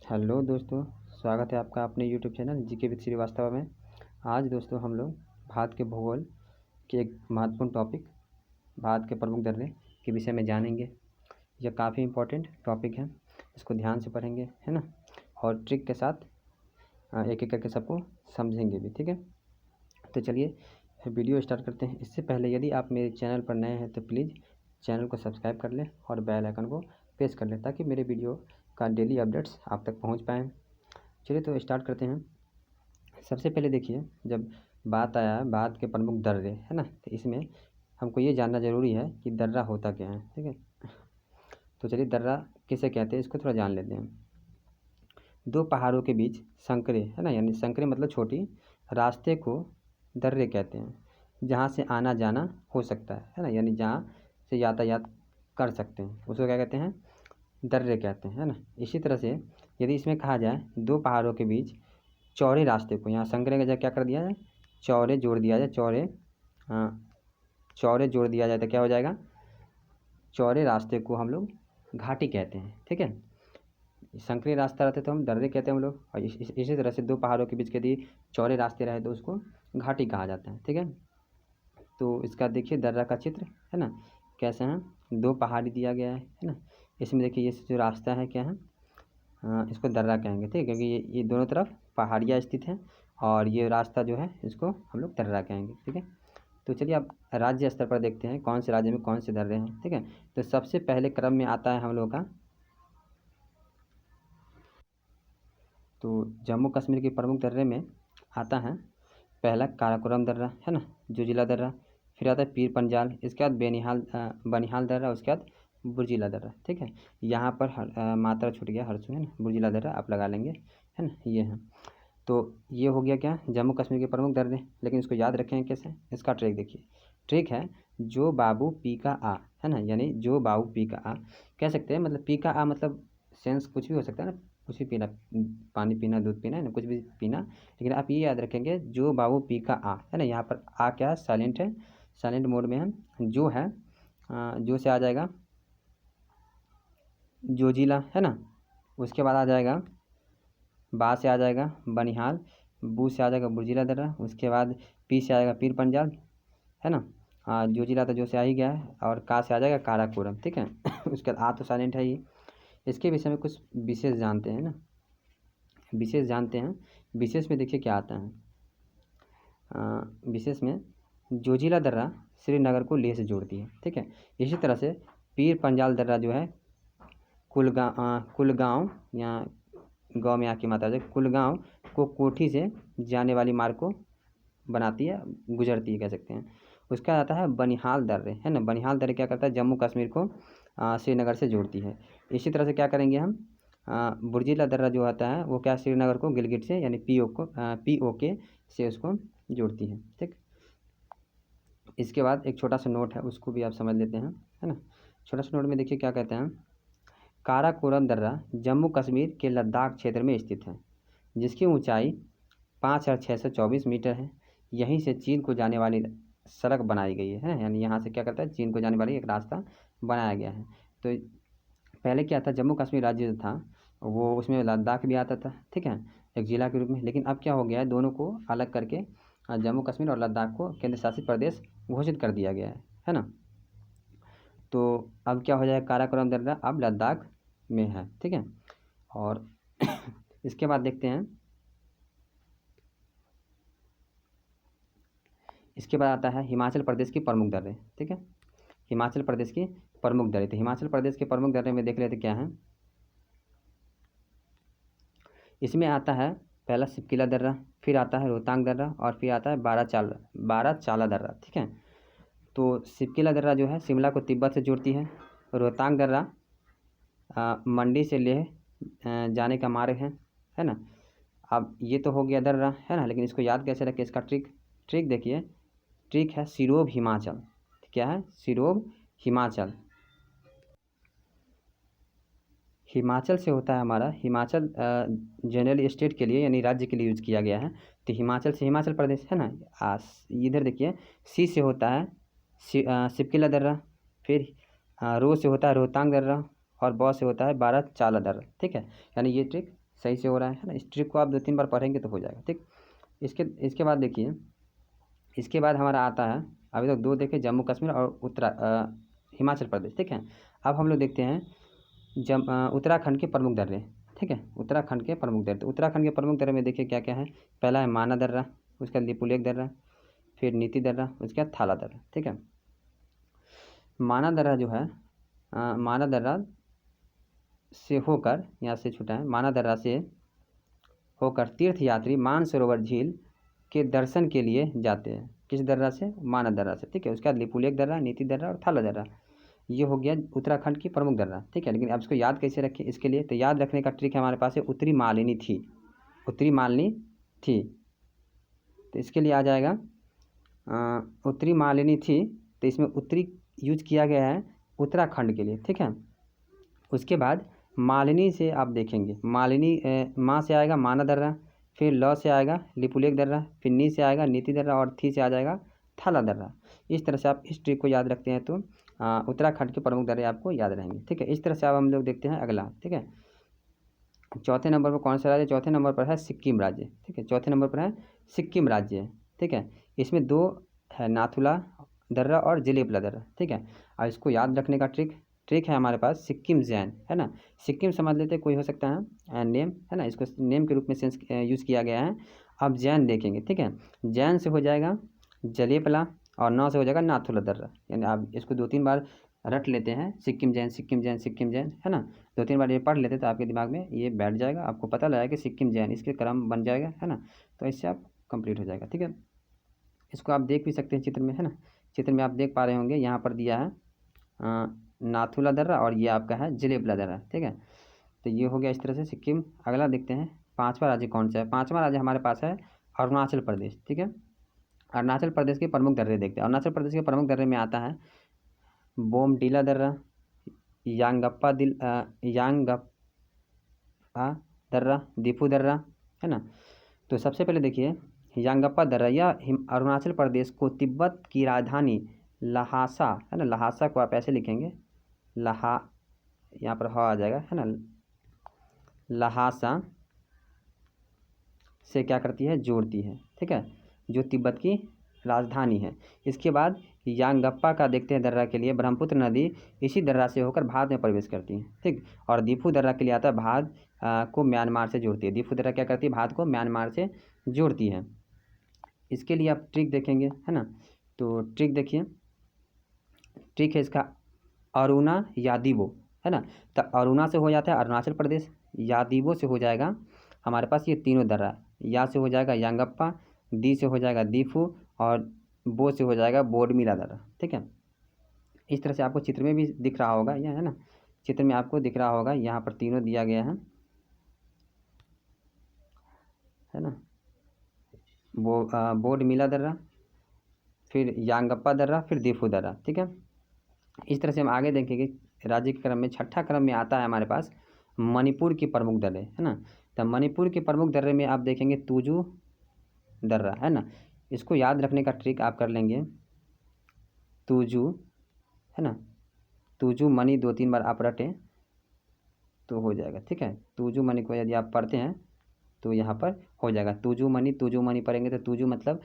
Hello दोस्तों, स्वागत है आपका अपने YouTube channel GK with Srivastava में। आज दोस्तों हम लोग भारत के भूगोल के एक महत्वपूर्ण टॉपिक भारत के प्रमुख दर्रे के विषय में जानेंगे। यह काफ़ी इम्पोर्टेंट टॉपिक है, इसको ध्यान से पढ़ेंगे, है ना, और ट्रिक के साथ एक एक करके सबको समझेंगे भी, ठीक है। तो चलिए वीडियो स्टार्ट करते हैं। इससे पहले यदि आप मेरे चैनल पर नए हैं तो प्लीज़ चैनल को सब्सक्राइब कर लें और बेल आइकन को प्रेस कर लें ताकि मेरे वीडियो का डेली अपडेट्स आप तक पहुंच पाएँ। चलिए तो स्टार्ट करते हैं। सबसे पहले देखिए, जब बात आया भारत के प्रमुख दर्रे, है ना, तो इसमें हमको ये जानना ज़रूरी है कि दर्रा होता क्या है, ठीक है। तो चलिए दर्रा किसे कहते हैं इसको थोड़ा जान लेते हैं। दो पहाड़ों के बीच संकरे, है ना, यानी संकरे मतलब छोटी रास्ते को दर्रे कहते हैं, जहाँ से आना जाना हो सकता है ना, यानी जहाँ से यातायात कर सकते हैं उसको क्या कहते हैं, दर्रे कहते हैं, है ना। इसी तरह से यदि इसमें कहा जाए दो पहाड़ों के बीच चौड़े रास्ते को, यहाँ संकरे का जगह क्या कर दिया जाए, चौड़े जोड़ दिया जाए, चौड़े जोड़ दिया जाए तो क्या हो जाएगा, चौड़े रास्ते को हम लोग घाटी कहते हैं, ठीक है। संकरी रास्ता रहते तो हम दर्रे कहते हैं हम लोग, और इसी तरह से दो पहाड़ों के बीच यदि चौड़े रास्ते रहे तो उसको घाटी कहा जाता है, ठीक है। तो इसका देखिए दर्रा का चित्र, है ना, कैसे हैं, दो पहाड़ी दिया गया है ना। इसमें देखिए ये जो रास्ता है क्या है, इसको दर्रा कहेंगे, ठीक है, क्योंकि ये दोनों तरफ पहाड़ियाँ स्थित हैं और ये रास्ता जो है इसको हम लोग दर्रा कहेंगे, ठीक है। तो चलिए अब राज्य स्तर पर देखते हैं कौन से राज्य में कौन से दर्रे हैं, ठीक है। तो सबसे पहले क्रम में आता है हम लोग का, तो जम्मू कश्मीर के प्रमुख दर्रे में आता है पहला काराकोरम दर्रा, है ना, जोजिला दर्रा। फिर आता है पीर पंजाल, इसके बाद बनिहाल दर्रा, उसके बाद बुर्जिला दर्रा, ठीक है। यहाँ पर मात्रा छूट गया हर्षु, है ना, बुर्जिला दर्रा आप लगा लेंगे, है ना, ये है। तो ये हो गया क्या, जम्मू कश्मीर के प्रमुख दर्रे। लेकिन इसको याद रखें कैसे, इसका ट्रिक देखिए। ट्रिक है जो बाबू पी का आ, है ना, यानी जो बाबू पी का आ कह सकते हैं, मतलब पी का आ मतलब सेंस कुछ भी हो सकता है ना, कुछ भी पीना, पानी पीना, दूध पीना, है ना, कुछ भी पीना। लेकिन आप ये याद रखेंगे जो बाबू पी का आ, है ना, यहाँ पर आ क्या है, साइलेंट है, साइलेंट मोड में है। जो है जो से आ जाएगा जोजिला, है ना, उसके बाद आ जाएगा बा से आ जाएगा बनिहाल, बू से आ जाएगा बुर्जिला दर्रा, उसके बाद पी से आएगा पीर पंजाल, है ना। जोजिला तो जो से आ ही गया है, और का से आ जाएगा काराकोरम, ठीक है। उसके बाद आ तो साइलेंट है ही। इसके विषय में कुछ विशेष जानते हैं ना, विशेष जानते हैं। विशेष में देखिए क्या आता है, विशेष में जोजिला दर्रा श्रीनगर को लेह से जोड़ती है, ठीक है। इसी तरह से पीर पंजाल दर्रा जो है कुलगांव या गाँव में आके माता है, कुलगांव को कोठी से जाने वाली मार्ग को बनाती है, गुजरती है कह सकते हैं। उसका आता है बनिहाल दर्रे, है ना, बनिहाल दर्रे क्या करता है, जम्मू कश्मीर को श्रीनगर से जोड़ती है। इसी तरह से क्या करेंगे हम, बुर्जिला दर्रा जो आता है वो क्या, श्रीनगर को गिलगित से यानी POK से उसको जोड़ती है, ठीक। इसके बाद एक छोटा सा नोट है उसको भी आप समझ लेते हैं, है ना। छोटा सा नोट में देखिए क्या कहते हैं, काराकोरम दर्रा जम्मू कश्मीर के लद्दाख क्षेत्र में स्थित है, जिसकी ऊंचाई 5,624 मीटर है। यहीं से चीन को जाने वाली सड़क बनाई गई है, यानी यहाँ से क्या करता है, चीन को जाने वाली एक रास्ता बनाया गया है। तो पहले क्या था, जम्मू कश्मीर राज्य जो था वो उसमें लद्दाख भी आता था, ठीक है, एक ज़िला के रूप में। लेकिन अब क्या हो गया है, दोनों को अलग करके जम्मू कश्मीर और लद्दाख को केंद्र शासित प्रदेश घोषित कर दिया गया है ना। तो अब क्या हो जाएगा, काराकोरम दर्रा अब लद्दाख में है, ठीक है। और इसके बाद देखते हैं, इसके बाद आता है हिमाचल प्रदेश की प्रमुख दर्रे, ठीक है, हिमाचल प्रदेश की प्रमुख दर्रे। तो हिमाचल प्रदेश के प्रमुख दर्रे में देख लेते क्या है, इसमें आता है पहला सिपकिला दर्रा, फिर आता है रोहतांग दर्रा, और फिर आता है बारह चाला दर्रा, ठीक है। तो सिपकिला दर्रा जो है शिमला को तिब्बत से जोड़ती है। रोहतांग दर्रा मंडी से लेह जाने का मार्ग है ना। अब ये तो हो गया दर्रा, है ना, लेकिन इसको याद कैसे रखें, इसका ट्रिक देखिए। ट्रिक है सिरोब हिमाचल, क्या है, सिरोब हिमाचल। हिमाचल से होता है हमारा, हिमाचल जनरल स्टेट के लिए यानी राज्य के लिए यूज़ किया गया है। तो हिमाचल से हिमाचल प्रदेश, है ना। इधर देखिए सी से होता है सिपकिला दर्रा, फिर रो से होता है रोहतांग दर्रा, और बौ से होता है बारह चाला दर्रा, ठीक है। यानी ये ट्रिक सही से हो रहा है ना। इस ट्रिक को आप 2-3 बार पढ़ेंगे तो हो जाएगा, ठीक। इसके बाद देखिए, इसके बाद हमारा आता है, अभी तक 2 देखे, जम्मू कश्मीर और हिमाचल प्रदेश, ठीक है। अब हम लोग देखते हैं उत्तराखंड के प्रमुख दर्रे, ठीक है। उत्तराखंड के प्रमुख दर्रे, तो उत्तराखंड के प्रमुख दर्रे में देखिए क्या क्या है। पहला है माना दर्रा, उसके बाद लिपुलेख दर्रा, फिर नीति दर्रा, उसके बाद थाला दर्रा, ठीक है। माना दर्रा जो है, माना दर्रा से होकर, यहाँ से छूटा है, माना दर्रा से होकर तीर्थयात्री मानसरोवर झील के दर्शन के लिए जाते हैं। किस दर्रा से? माना दर्रा से, ठीक है। उसके बाद लिपुलेख दर्रा, नीति दर्रा और थाला दर्रा, ये हो गया उत्तराखंड की प्रमुख दर्रा, ठीक है। लेकिन अब इसको याद कैसे रखें, इसके लिए तो याद रखने का ट्रिक हमारे पास है, उत्तरी मालिनी थी, उत्तरी मालिनी थी। तो इसके लिए आ जाएगा उत्तरी मालिनी थी, तो इसमें उत्तरी यूज किया गया है उत्तराखंड के लिए, ठीक है। उसके बाद मालिनी से आप देखेंगे, मालिनी माँ से आएगा माना दर्रा, फिर ल से आएगा लिपुलेख दर्रा, फिर नी से आएगा नीति दर्रा और थी से आ जाएगा थाला दर्रा। इस तरह से आप इस ट्रिक को याद रखते हैं तो उत्तराखंड के प्रमुख दर्रे आपको याद रहेंगे, ठीक है। इस तरह से अब हम लोग देखते हैं अगला, ठीक है। चौथे नंबर पर कौन सा राज्य? चौथे नंबर पर है सिक्किम राज्य, ठीक है। चौथे नंबर पर है सिक्किम राज्य, ठीक है। इसमें 2 है, नाथुला दर्रा और जिलेबला दर्रा, ठीक है। और इसको याद रखने का ट्रिक है हमारे पास सिक्किम जैन, है ना। सिक्किम समझ लेते, कोई हो सकता है नेम, है ना, इसको नेम के रूप में सेंस यूज़ किया गया है। अब जैन देखेंगे, ठीक है। जैन से हो जाएगा जलेपला और नौ से हो जाएगा नाथुला दर्रा, यानी आप इसको 2-3 बार रट लेते हैं, सिक्किम जैन, सिक्किम जैन, सिक्किम जैन, है ना। 2-3 बार ये पढ़ लेते तो आपके दिमाग में ये बैठ जाएगा, आपको पता लगेगा कि सिक्किम जैन, इसके क्रम बन जाएगा, है ना। तो इससे आप कंप्लीट हो जाएगा, ठीक है। इसको आप देख भी सकते हैं चित्र में, है ना। चित्र में आप देख पा रहे होंगे, यहाँ पर दिया है नाथुला दर्रा और ये आपका है जिलेबला दर्रा, ठीक है। तो ये हो गया इस तरह से सिक्किम। अगला देखते हैं 5वां राज्य कौन सा है। 5वां राज्य हमारे पास है अरुणाचल प्रदेश, ठीक है। अरुणाचल प्रदेश के प्रमुख दर्रे देखते हैं। अरुणाचल प्रदेश के प्रमुख दर्रे में आता है बोमडिला दर्रा, यांगप्पा दर्रा, दिफू दर्रा, है ना। तो सबसे पहले देखिए यांगप्पा दर्रा, यह अरुणाचल प्रदेश को तिब्बत की राजधानी लहासा, है ना, लहासा को आप ऐसे लिखेंगे, यहाँ पर ह आ जाएगा, है ना, लहासा से क्या करती है? जोड़ती है, ठीक है, जो तिब्बत की राजधानी है। इसके बाद यांगप्पा का देखते हैं दर्रा के लिए, ब्रह्मपुत्र नदी इसी दर्रा से होकर भारत में प्रवेश करती है, ठीक। और दिफू दर्रा के लिए आता है भारत को म्यांमार से जोड़ती है। दिफू दर्रा क्या करती है? भारत को म्यांमार से जोड़ती है। इसके लिए आप ट्रिक देखेंगे, है ना। तो ट्रिक देखिए, ट्रिक है इसका अरुणा यादीवो, है ना। तो अरुणा से हो जाता है अरुणाचल प्रदेश, यादीवो से हो जाएगा हमारे पास ये तीनों दर्रा, या से हो जाएगा यांगप्पा, दी से हो जाएगा दीफू और बो से हो जाएगा बोडमिला दर्रा, ठीक है। इस तरह से आपको चित्र में भी दिख रहा होगा, यह है ना, चित्र में आपको दिख रहा होगा, यहाँ पर तीनों दिया गया है ना, बोडमिला दर्रा, फिर यांगप्पा दर्रा, फिर दीफू दर्रा, ठीक है। इस तरह से हम आगे देखेंगे राज्य के क्रम में 6ठा क्रम में आता है हमारे पास मणिपुर की प्रमुख दर्रे, है ना। तो मणिपुर के प्रमुख दर्रे में आप देखेंगे तुजू दर्रा, है ना। इसको याद रखने का ट्रिक आप कर लेंगे, तुजू, है ना, तुजू मणि 2-3 बार आप रटें तो हो जाएगा, ठीक है। तुजू मणि को यदि आप पढ़ते हैं तो यहाँ पर हो जाएगा तुजू मणि पढ़ेंगे तो तुजू मतलब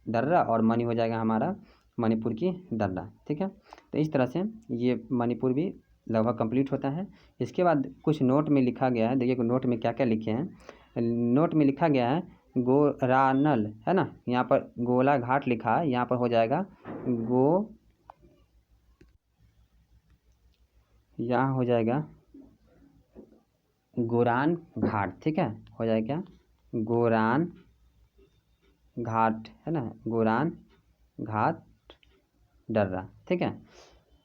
दर्रा और मणि हो जाएगा हमारा मणिपुर की दर्रा, ठीक है। तो इस तरह से ये मणिपुर भी लगभग कंप्लीट होता है। इसके बाद कुछ नोट में लिखा गया है, देखिए नोट में क्या क्या लिखे हैं। नोट में लिखा गया है गोरानल, है ना, यहाँ पर गोला घाट लिखा है, यहाँ पर हो जाएगा यहाँ हो जाएगा गोरान घाट, ठीक है, हो जाएगा क्या? गोरान घाट, है ना, गोरान घाट दर्रा, ठीक है।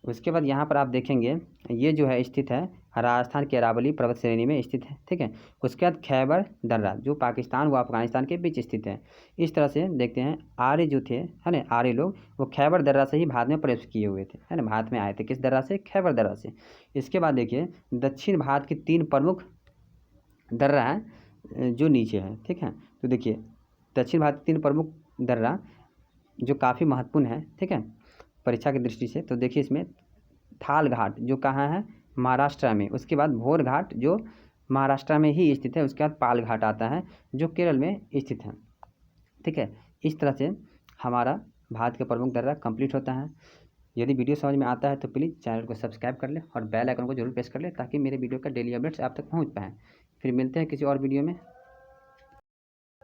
उसके बाद यहाँ पर आप देखेंगे ये जो है स्थित है राजस्थान के अरावली पर्वत श्रेणी में स्थित है, ठीक है। उसके बाद खैबर दर्रा जो पाकिस्तान व अफगानिस्तान के बीच स्थित है। इस तरह से देखते हैं आर्य जो थे, है ना, आर्य लोग वो खैबर दर्रा से ही भारत में प्रवेश किए हुए थे, है ना, भारत में आए थे किस दर्रा से? खैबर दर्रा से। इसके बाद देखिए दक्षिण भारत की 3 प्रमुख दर्रा है जो नीचे है, ठीक है। तो देखिए दक्षिण भारत के 3 प्रमुख दर्रा जो काफ़ी महत्वपूर्ण है, ठीक है, परीक्षा की दृष्टि से। तो देखिए इसमें थाल घाट जो कहाँ है? महाराष्ट्र में। उसके बाद भोर घाट जो महाराष्ट्र में ही स्थित है। उसके बाद पालघाट आता है जो केरल में स्थित है। ठीक है, इस तरह से हमारा भारत के प्रमुख दर्रा कंप्लीट होता है। यदि वीडियो समझ में आता है तो प्लीज़ चैनल को सब्सक्राइब कर ले और बेल आइकन को जरूर प्रेस कर ले ताकि मेरे वीडियो का डेली अपडेट्स आप तक पहुंच पाएँ। फिर मिलते हैं किसी और वीडियो में।